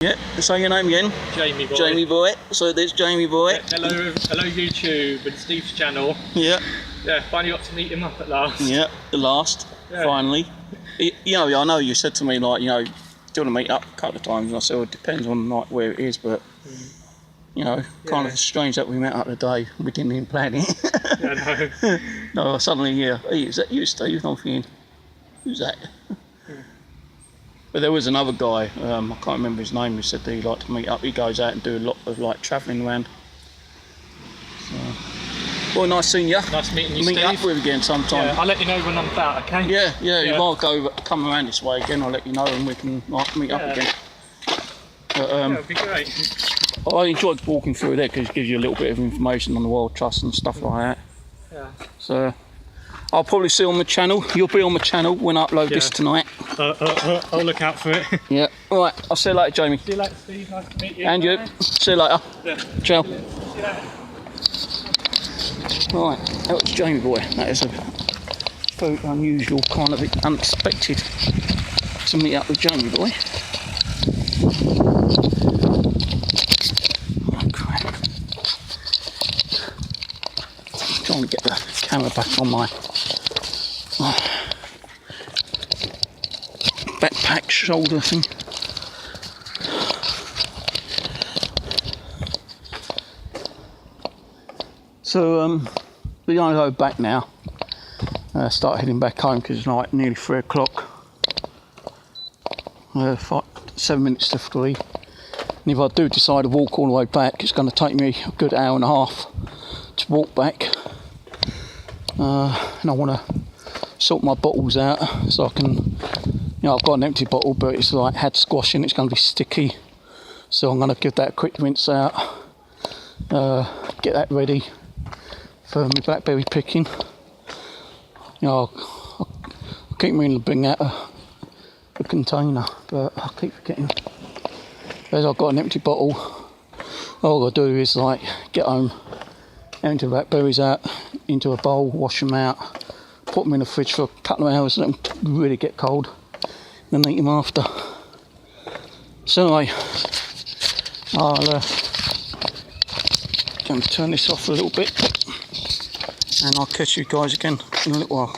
Yeah, say your name again. Jamie Boy. Jamie Boy. So there's Jamie Boy. Yeah, hello YouTube and Steve's channel. Yeah. Yeah, finally got to meet him up at last. Yeah, the last. Yeah. Finally. You know, I know you said to me like, you know, do you want to meet up a couple of times? And I said, well, it depends on like where it is, but you know, kind of strange that we met up today. We didn't even plan it. Yeah, no. No, suddenly, yeah. Hey, is that you, Steve? I'm thinking, who's that? But there was another guy, I can't remember his name, who said that he'd like to meet up. He goes out and do a lot of like travelling around. So, well, nice seeing you. Nice meeting you, Meet Steve. up with again sometime. Yeah, I'll let you know when I'm about, okay? Yeah, you might come around this way again. I'll let you know and we can like meet up again. But, yeah, it'd be great. I enjoyed walking through there because it gives you a little bit of information on the World Trust and stuff like that. Yeah. So I'll probably see on my channel. You'll be on my channel when I upload this tonight. I'll look out for it. Yeah. All right. I'll see you later, Jamie. See you later, Steve. Nice to meet you. And you. See you later. Yeah. Ciao. See you later. Right. That was Jamie Boy. That is a very unusual, kind of unexpected to meet up with Jamie Boy. Trying to get the camera back on my backpack shoulder thing. So we're going to go back now. Start heading back home because it's like nearly 3 o'clock. 7 minutes to 3. And if I do decide to walk all the way back, it's going to take me a good hour and a half to walk back. And I want to sort my bottles out so I can, you know, I've got an empty bottle but it's like had squash in, it's going to be sticky, so I'm going to give that a quick rinse out, get that ready for my blackberry picking. You know, I'll keep meaning to bring out a container, but I keep forgetting. As I've got an empty bottle, all I've got to do is like get home, empty the blackberries out into a bowl, wash them out, put them in the fridge for a couple of hours, let them really get cold, then eat them after. So anyway, I'll turn this off a little bit and I'll catch you guys again in a little while.